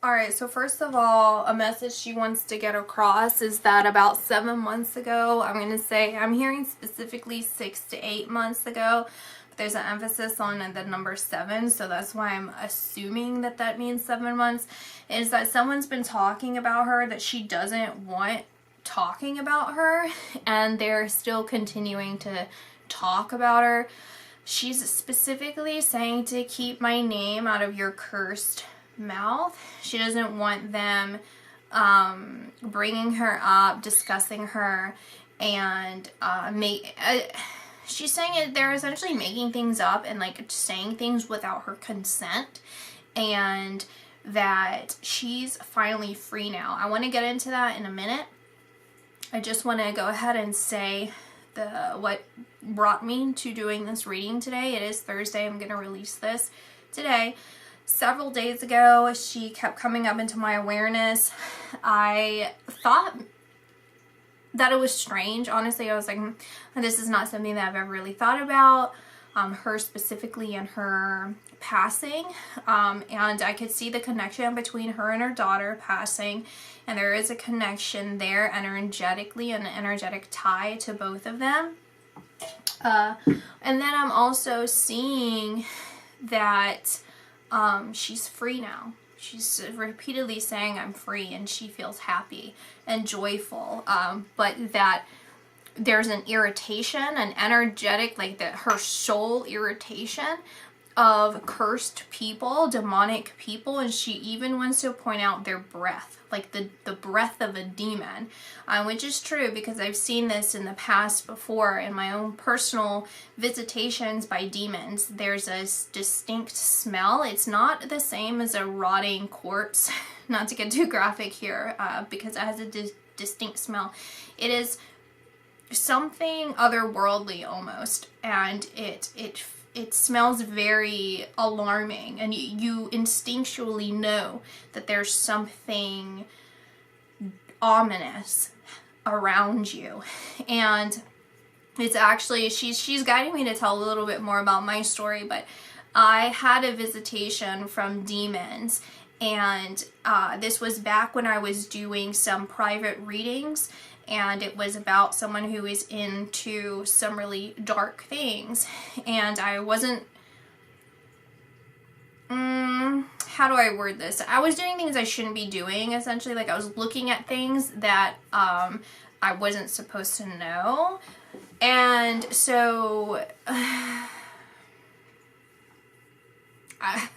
Alright, so first of all, a message she wants to get across is that about 7 months ago, I'm hearing specifically 6 to 8 months ago, but there's an emphasis on the number 7, so that's why I'm assuming that that means 7 months, is that someone's been talking about her that she doesn't want talking about her, and they're still continuing to talk about her. She's specifically saying to keep my name out of your cursed mouth. She doesn't want them bringing her up, discussing her, and she's saying they're essentially making things up and like saying things without her consent, and that she's finally free now. I want to get into that in a minute. I just want to go ahead and say what brought me to doing this reading today. It is Thursday. I'm going to release this today. Several days ago, she kept coming up into my awareness. I thought that it was strange. Honestly, I was like, this is not something that I've ever really thought about. Her specifically and her passing. And I could see the connection between her and her daughter passing. And there is a connection there energetically, an energetic tie to both of them. And then I'm also seeing that she's free now. She's repeatedly saying I'm free, and she feels happy and joyful, but that there's an irritation, an energetic, like that her soul irritation of cursed people, demonic people, and she even wants to point out their breath, like the breath of a demon, which is true because I've seen this in the past before in my own personal visitations by demons. There's a distinct smell. It's not the same as a rotting corpse, not to get too graphic here, because it has a distinct smell. It is something otherworldly almost, and it smells very alarming, and you instinctually know that there's something ominous around you. And it's actually, she's guiding me to tell a little bit more about my story, but I had a visitation from demons, and this was back when I was doing some private readings, and it was about someone who is into some really dark things, and I wasn't, how do I word this? I was doing things I shouldn't be doing, essentially. Like, I was looking at things that I wasn't supposed to know, and so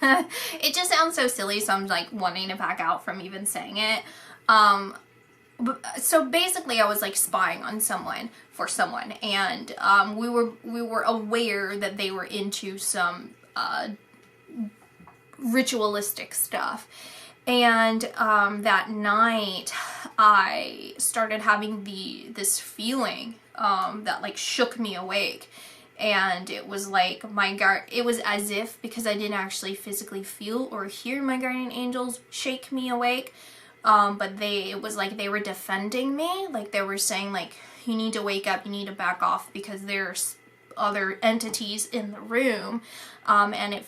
it just sounds so silly, so I'm like wanting to back out from even saying it. So basically I was like spying on someone for someone, and we were aware that they were into some ritualistic stuff. And that night I started having this feeling that like shook me awake. And it was like it was as if, because I didn't actually physically feel or hear my guardian angels shake me awake, but it was like they were defending me. Like they were saying like, you need to wake up, you need to back off because there's other entities in the room. And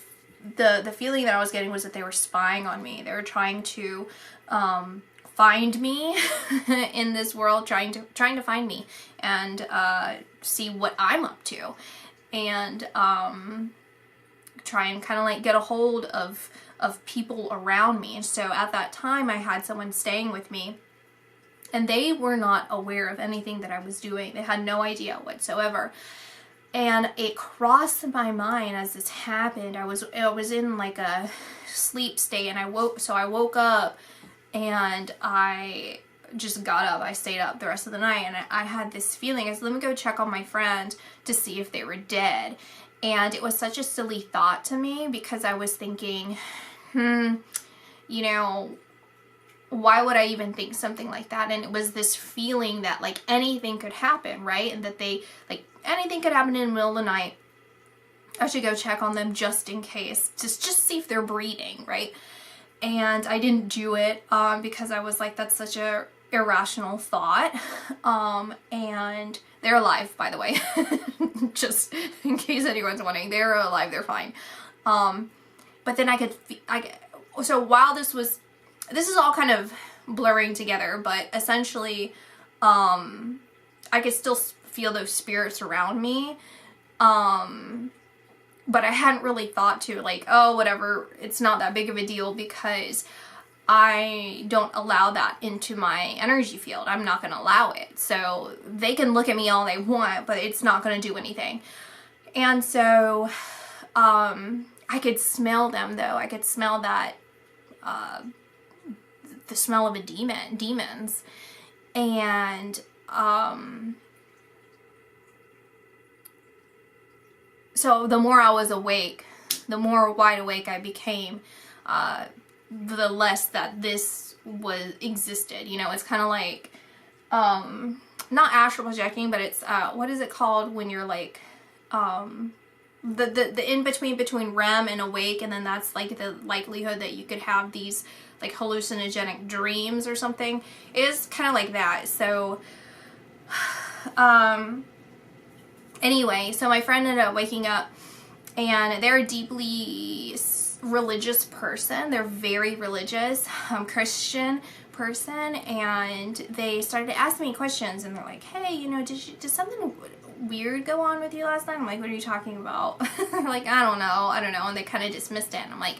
the feeling that I was getting was that they were spying on me. They were trying to find me in this world, trying to find me and see what I'm up to, and try and kind of like get a hold of people around me. And so at that time I had someone staying with me, and they were not aware of anything that I was doing. They had no idea whatsoever. And it crossed my mind as this happened. I was in like a sleep state, and I woke up, and I just got up. I stayed up the rest of the night, and I had this feeling. I said, let me go check on my friend to see if they were dead. And it was such a silly thought to me, because I was thinking, you know, why would I even think something like that? And it was this feeling that like anything could happen, right? And that anything could happen in the middle of the night. I should go check on them just in case, just see if they're breathing, right? And I didn't do it because I was like, that's such a irrational thought. And they're alive, by the way. Just in case anyone's wondering, they're alive, they're fine. But then so while this was this is all kind of blurring together, but essentially, I could still feel those spirits around me. But I hadn't really thought to, like, oh, whatever, it's not that big of a deal because I don't allow that into my energy field. I'm not going to allow it. So they can look at me all they want, but it's not going to do anything. And so I could smell them, though. I could smell that, the smell of demons. And so the more I was awake, the more wide awake I became, the less that this existed. You know, it's kind of like, not astral projecting, but it's, what is it called when you're like, the in-between between REM and awake, and then that's like the likelihood that you could have these like hallucinogenic dreams or something. It is kind of like that. So, anyway, so my friend ended up waking up, and they're a deeply religious person. They're very religious, Christian person, and they started to ask me questions, and they're like, hey, you know, did something weird go on with you last night? I'm like, what are you talking about? They're like, I don't know, and they kind of dismissed it, and I'm like,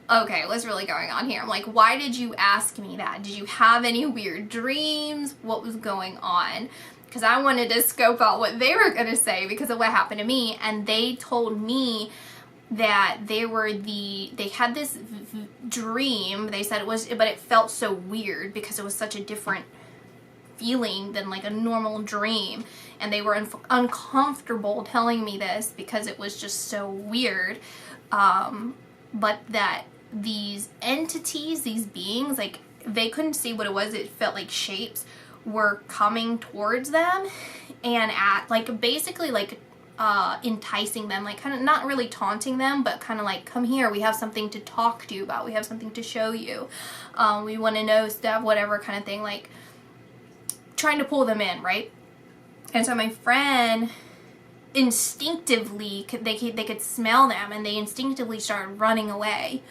okay, what's really going on here? I'm like, why did you ask me that? Did you have any weird dreams? What was going on? Because I wanted to scope out what they were going to say because of what happened to me. And they told me that they had this dream. They said but it felt so weird because it was such a different feeling than like a normal dream. And they were uncomfortable telling me this because it was just so weird. But that these entities, these beings, like they couldn't see what it was. It felt like shapes were coming towards them and basically enticing them, like kind of not really taunting them, but kind of like, come here, we have something to talk to you about, we have something to show you, we want to know stuff, whatever kind of thing, like trying to pull them in, right? And so my friend instinctively, they could smell them, and they instinctively started running away.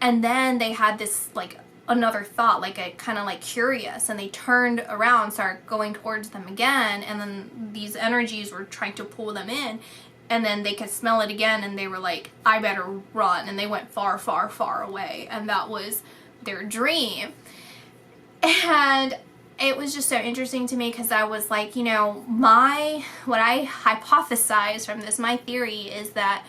And then they had this like another thought, like a kind of like curious, and they turned around, started going towards them again, and then these energies were trying to pull them in, and then they could smell it again, and they were like, I better run, and they went far, far, far away, and that was their dream. And it was just so interesting to me because I was like, you know, what I hypothesized from this, my theory is that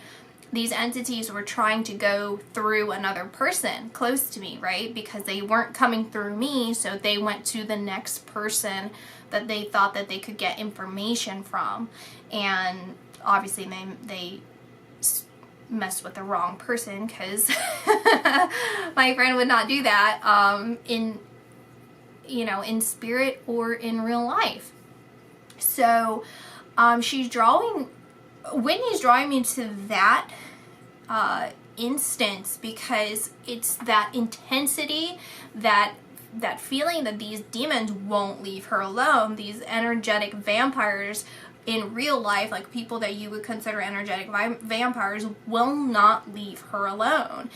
these entities were trying to go through another person close to me, right? Because they weren't coming through me, so they went to the next person that they thought that they could get information from. And obviously they messed with the wrong person because my friend would not do that in spirit or in real life. So Whitney's drawing me to that instance because it's that intensity, that feeling that these demons won't leave her alone. These energetic vampires in real life, like people that you would consider energetic vampires, will not leave her alone.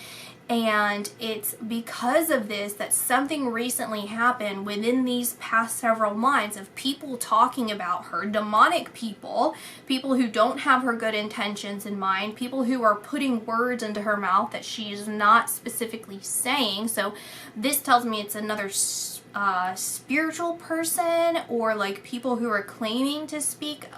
And it's because of this that something recently happened within these past several months of people talking about her, demonic people who don't have her good intentions in mind, people who are putting words into her mouth that she is not specifically saying. So this tells me it's another spiritual person, or like people who are claiming to speak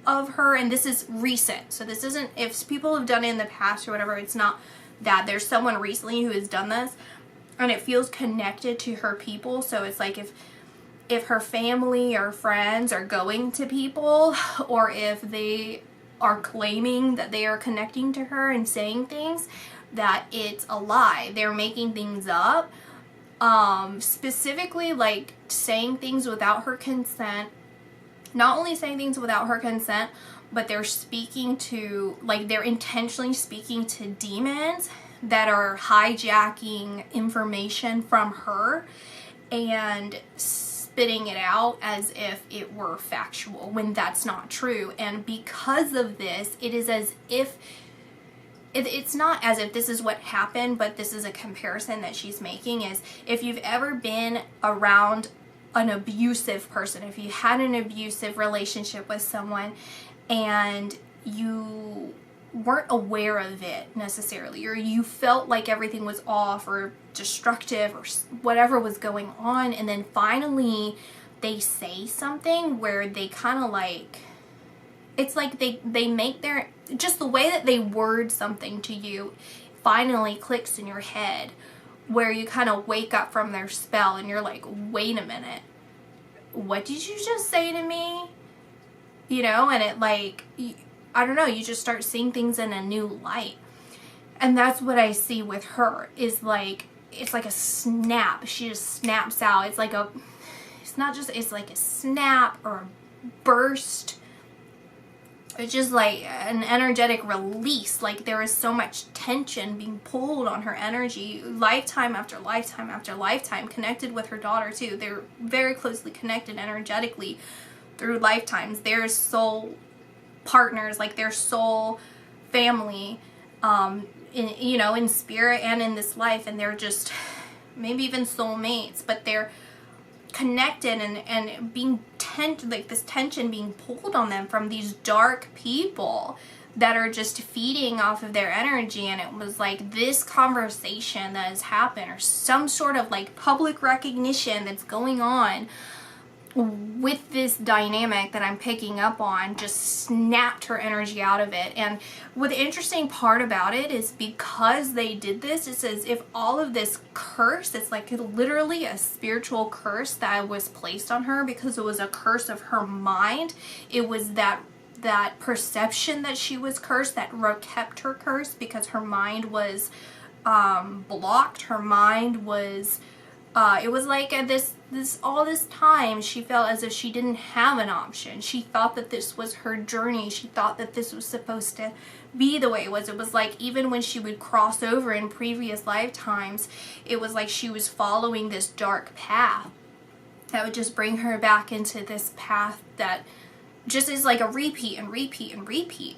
of her, and this is recent. So this isn't, if people have done it in the past or whatever, it's not that. There's someone recently who has done this, and it feels connected to her people. So it's like if her family or friends are going to people, or if they are claiming that they are connecting to her and saying things, that it's a lie. They're making things up, specifically like saying things without her consent. Not only saying things without her consent, but they're speaking to, like, they're intentionally speaking to demons that are hijacking information from her and spitting it out as if it were factual when that's not true. And because of this, it is as if it's not as if this is what happened, but this is a comparison that she's making, is if you've ever been around an abusive person, if you had an abusive relationship with someone and you weren't aware of it necessarily, or you felt like everything was off or destructive or whatever was going on, and then finally they say something where they kind of like, it's like they make their, just the way that they word something to you finally clicks in your head, where you kind of wake up from their spell and you're like, wait a minute, what did you just say to me? You know, and it like, I don't know, you just start seeing things in a new light. And that's what I see with her, is like, it's like a snap. She just snaps out. It's like a, it's not just, it's like a snap or a burst. It's just like an energetic release. Like there is so much tension being pulled on her energy, lifetime after lifetime after lifetime, connected with her daughter too. They're very closely connected energetically through lifetimes. They're soul partners, like their soul family, in, you know, in spirit and in this life. And they're just maybe even soulmates, but they're connected and being like this tension being pulled on them from these dark people that are just feeding off of their energy. And it was like this conversation that has happened, or some sort of like public recognition that's going on with this dynamic that I'm picking up on, just snapped her energy out of it. And what the interesting part about it is, because they did this, it says if all of this curse, it's like literally a spiritual curse that was placed on her, because it was a curse of her mind. It was that perception that she was cursed that kept her cursed, because her mind was blocked. Her mind was it was like all this time she felt as if she didn't have an option. She thought that this was her journey. She thought that this was supposed to be the way it was. It was like even when she would cross over in previous lifetimes, it was like she was following this dark path that would just bring her back into this path that just is like a repeat and repeat and repeat.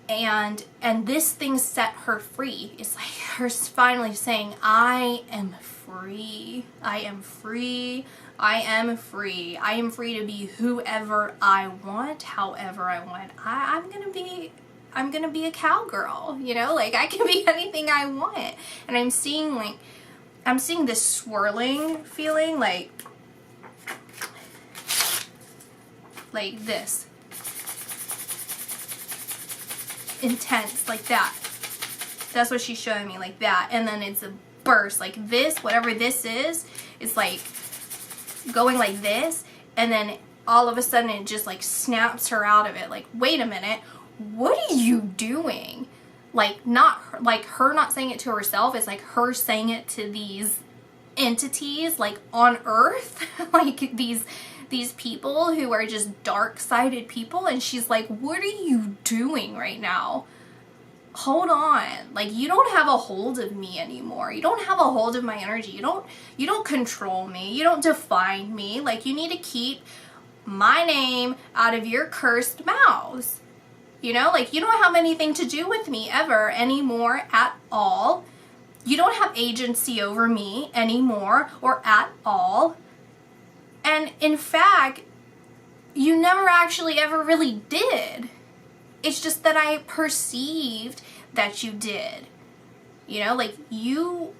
And this thing set her free. It's like her finally saying, I am free. I am free. I am free. I am free to be whoever I want, however I want. I'm gonna be a cowgirl, you know, like I can be anything I want. And I'm seeing this swirling feeling, like this. Intense, like that. That's what she's showing me, like that. And then it's a burst, like this, whatever this is, it's like going like this, and then all of a sudden it just like snaps her out of it. Like, wait a minute, what are you doing? Like, not like her not saying it to herself, it's like her saying it to these entities, like on earth, like these people who are just dark-sided people. And she's like, what are you doing right now? Hold on. Like, you don't have a hold of me anymore. You don't have a hold of my energy. You don't control me. You don't define me. Like, you need to keep my name out of your cursed mouths. You know, like, you don't have anything to do with me ever anymore at all. You don't have agency over me anymore or at all. And in fact, you never actually ever really did. It's just that I perceived that you did. You know, like you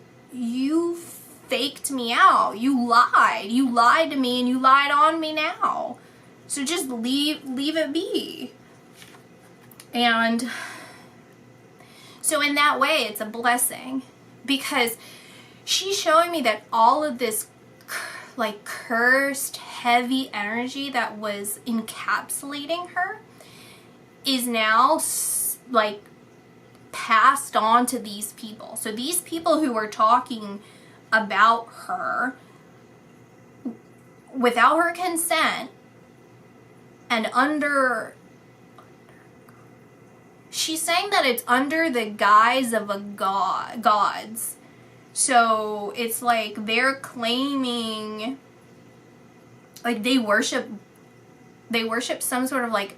faked me out. You lied. You lied to me and you lied on me now. So just leave it be. And so in that way, it's a blessing, because she's showing me that all of this like cursed, heavy energy that was encapsulating her is now like passed on to these people. So these people who are talking about her without her consent and she's saying that it's under the guise of a gods. So it's like they're claiming, like they worship some sort of like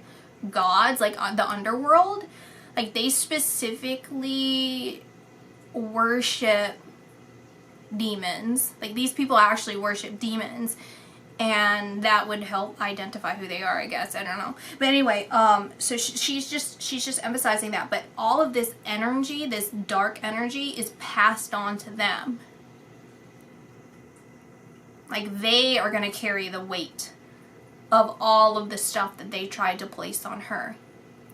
gods, like the underworld. like they specifically worship demons. Like these people actually worship demons, and that would help identify who they are, I guess. I don't know. But anyway, so she's just emphasizing that. But all of this energy, this dark energy, is passed on to them. Like they are going to carry the weight of all of the stuff that they tried to place on her.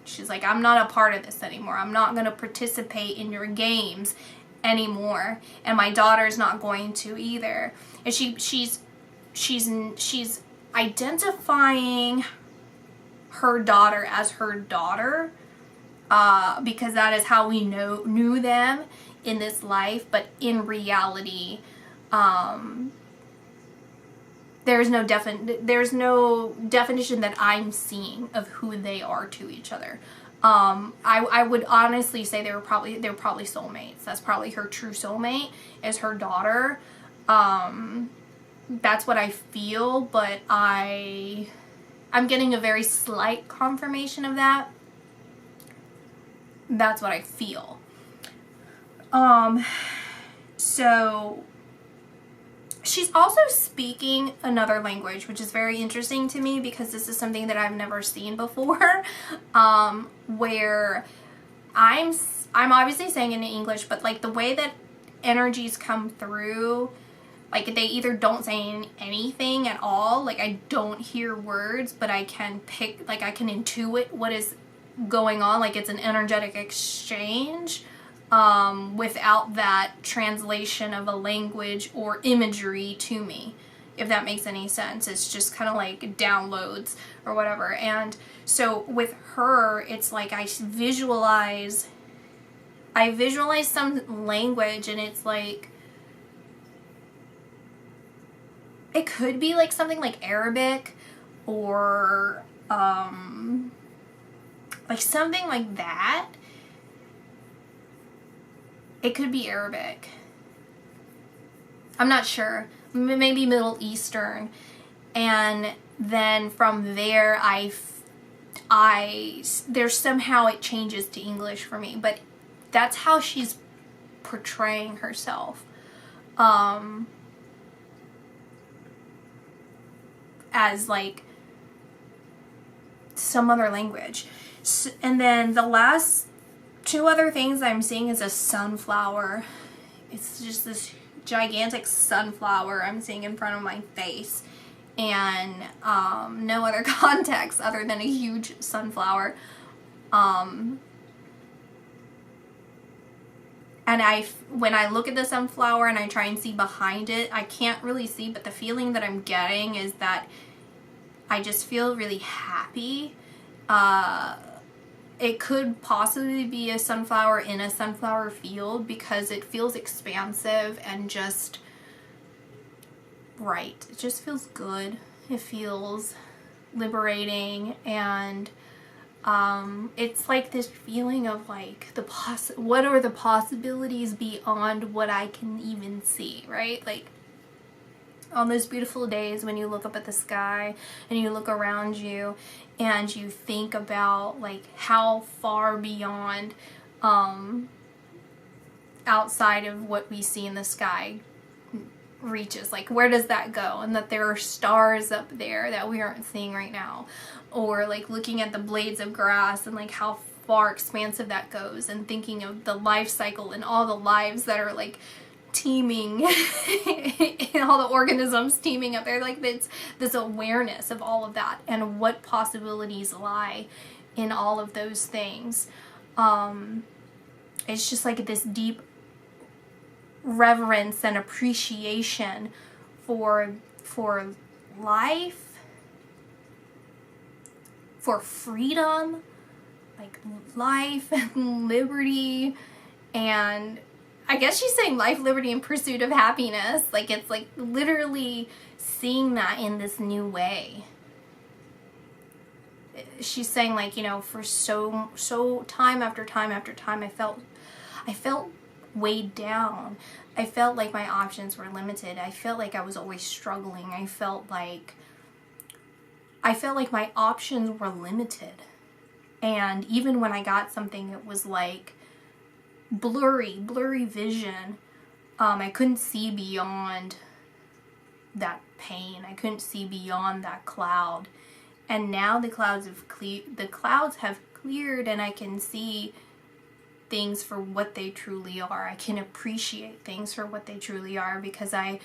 She's like, I'm not a part of this anymore. I'm not going to participate in your games anymore, and my daughter's not going to either. And she's identifying her daughter as her daughter, because that is how we knew them in this life. But in reality, there's no definition that I'm seeing of who they are to each other. I would honestly say they're probably soulmates. That's probably her true soulmate, is her daughter. That's what I feel, but I'm getting a very slight confirmation of that. That's what I feel. So she's also speaking another language, which is very interesting to me because this is something that I've never seen before. Where I'm obviously saying it in English, but like the way that energies come through, like they either don't say anything at all, like I don't hear words, but I can pick, like I can intuit what is going on, like it's an energetic exchange, without that translation of a language or imagery to me, if that makes any sense. It's just kind of like downloads or whatever. And so with her, it's like I visualize some language, and it's like, it could be like something like Arabic or like something like that. It could be Arabic. I'm not sure. Maybe Middle Eastern. And then from there, there's somehow it changes to English for me. But that's how she's portraying herself. As like some other language. And then the last two other things I'm seeing is a sunflower. It's just this gigantic sunflower I'm seeing in front of my face, and no other context other than a huge sunflower. And when I look at the sunflower and I try and see behind it, I can't really see, but the feeling that I'm getting is that I just feel really happy. It could possibly be a sunflower in a sunflower field because it feels expansive and just right. It just feels good. It feels liberating, and it's like this feeling of like what are the possibilities beyond what I can even see, right? Like on those beautiful days when you look up at the sky and you look around you and you think about like how far beyond outside of what we see in the sky reaches, like where does that go, and that there are stars up there that we aren't seeing right now, or like looking at the blades of grass and like how far expansive that goes, and thinking of the life cycle and all the lives that are like teeming and all the organisms teeming up there. Like it's this awareness of all of that and what possibilities lie in all of those things. It's just like this deep reverence and appreciation for life, for freedom, like life and liberty, and I guess she's saying life, liberty, and pursuit of happiness. Like it's like literally seeing that in this new way. She's saying like, you know, for so time after time after time, I felt weighed down. I felt like my options were limited. I felt like I was always struggling. I felt like my options were limited. And even when I got something, it was like blurry vision. I couldn't see beyond that pain. I couldn't see beyond that cloud. And now the clouds have cleared, and I can see things for what they truly are. I can appreciate things for what they truly are, because I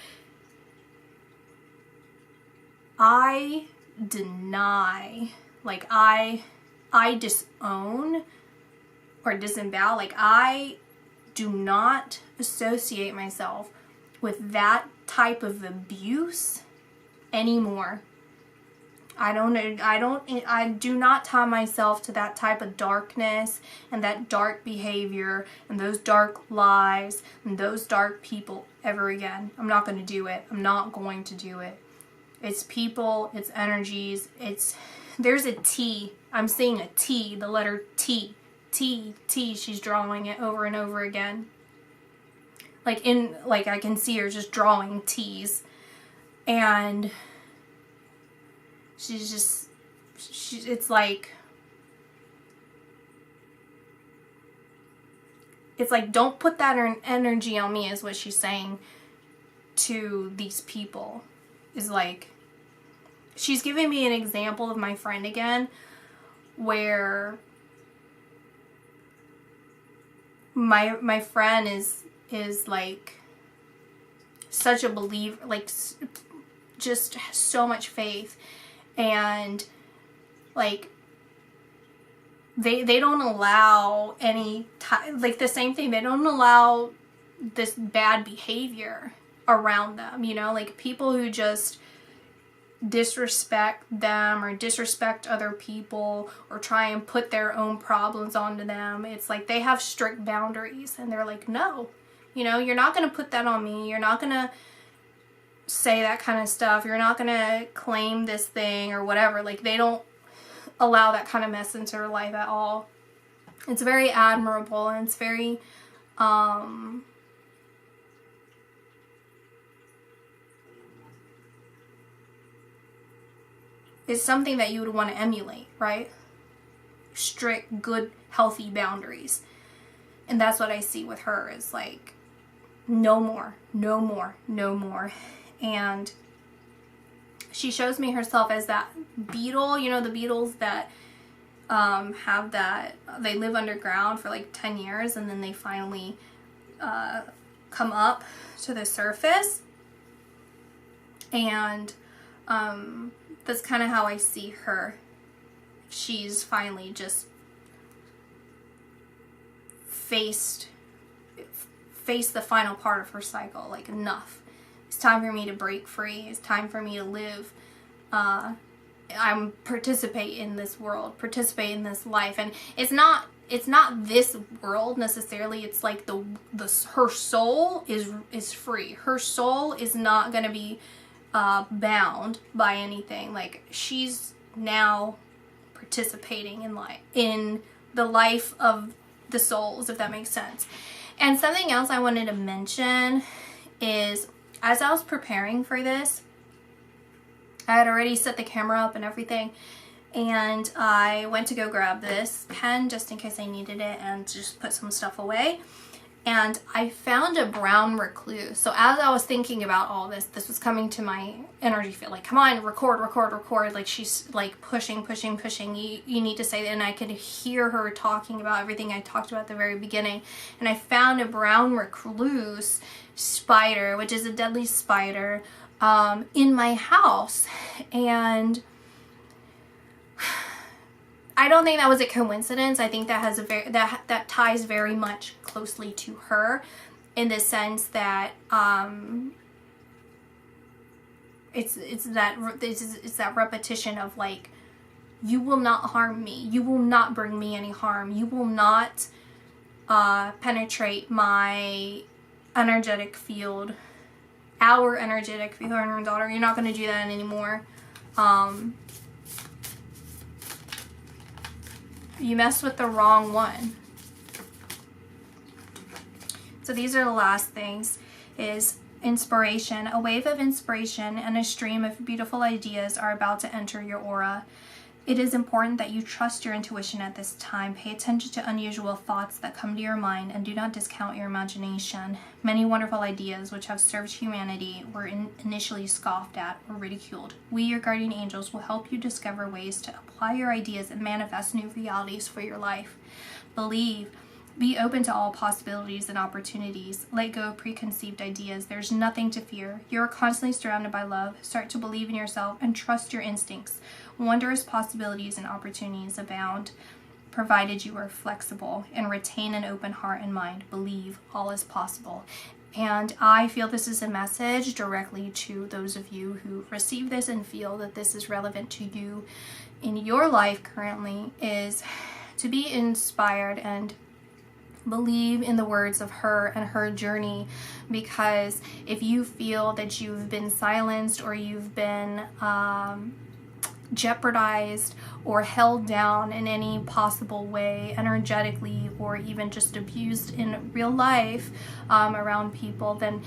deny, like I disown or disavow, like I do not associate myself with that type of abuse anymore. I do not tie myself to that type of darkness and that dark behavior and those dark lies and those dark people ever again. I'm not going to do it. I'm not going to do it. It's people, it's energies, there's a T. I'm seeing a T, the letter T. T, she's drawing it over and over again. Like I can see her just drawing T's. And it's like don't put that energy on me, is what she's saying to these people. Is like, she's giving me an example of my friend again, where my friend is like such a believer, like just so much faith, and like they don't allow any like the same thing, they don't allow this bad behavior around them, you know, like people who just disrespect them or disrespect other people or try and put their own problems onto them. It's like they have strict boundaries, and they're like, no, you know, you're not going to put that on me. You're not going to say that kind of stuff. You're not going to claim this thing or whatever. Like, they don't allow that kind of mess into their life at all. It's very admirable, and it's very is something that you would want to emulate, right? Strict, good, healthy boundaries. And that's what I see with her, is like, no more, no more, no more. And she shows me herself as that beetle, you know, the beetles that have that, they live underground for like 10 years and then they finally come up to the surface. And that's kind of how I see her. She's finally just faced the final part of her cycle. Like, enough. It's time for me to break free. It's time for me to live. I'm participate in this world, participate in this life, and it's not this world necessarily. It's like her soul is free. Her soul is not going to be bound by anything. Like, she's now participating in the life of the souls, if that makes sense. And something else I wanted to mention is, as I was preparing for this, I had already set the camera up and everything, and I went to go grab this pen just in case I needed it and just put some stuff away. And I found a brown recluse. So as I was thinking about all this was coming to my energy field. Like, come on, record. Like, she's like pushing. You need to say that. And I could hear her talking about everything I talked about at the very beginning. And I found a brown recluse spider, which is a deadly spider, in my house. And I don't think that was a coincidence. I think that has that ties very much closely to her, in the sense that it's that repetition of like, you will not harm me, you will not bring me any harm, you will not penetrate my energetic field, our energetic field, her daughter. You're not going to do that anymore. You messed with the wrong one. So these are the last things, is inspiration. A wave of inspiration and a stream of beautiful ideas are about to enter your aura. It is important that you trust your intuition at this time. Pay attention to unusual thoughts that come to your mind and do not discount your imagination. Many wonderful ideas which have served humanity were initially scoffed at or ridiculed. We, your guardian angels, will help you discover ways to apply your ideas and manifest new realities for your life. Believe. Be open to all possibilities and opportunities. Let go of preconceived ideas. There's nothing to fear. You are constantly surrounded by love. Start to believe in yourself and trust your instincts. Wondrous possibilities and opportunities abound, provided you are flexible and retain an open heart and mind. Believe all is possible. And I feel this is a message directly to those of you who receive this and feel that this is relevant to you in your life currently, is to be inspired and believe in the words of her and her journey, because if you feel that you've been silenced or you've been jeopardized or held down in any possible way energetically, or even just abused in real life around people, then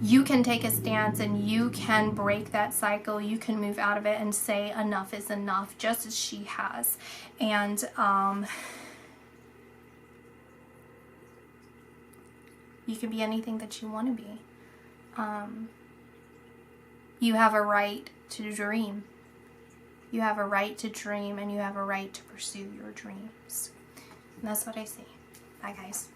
you can take a stance and you can break that cycle. You can move out of it and say enough is enough, just as she has. And you can be anything that you want to be. You have a right to dream. You have a right to dream, and you have a right to pursue your dreams. And that's what I see. Bye, guys.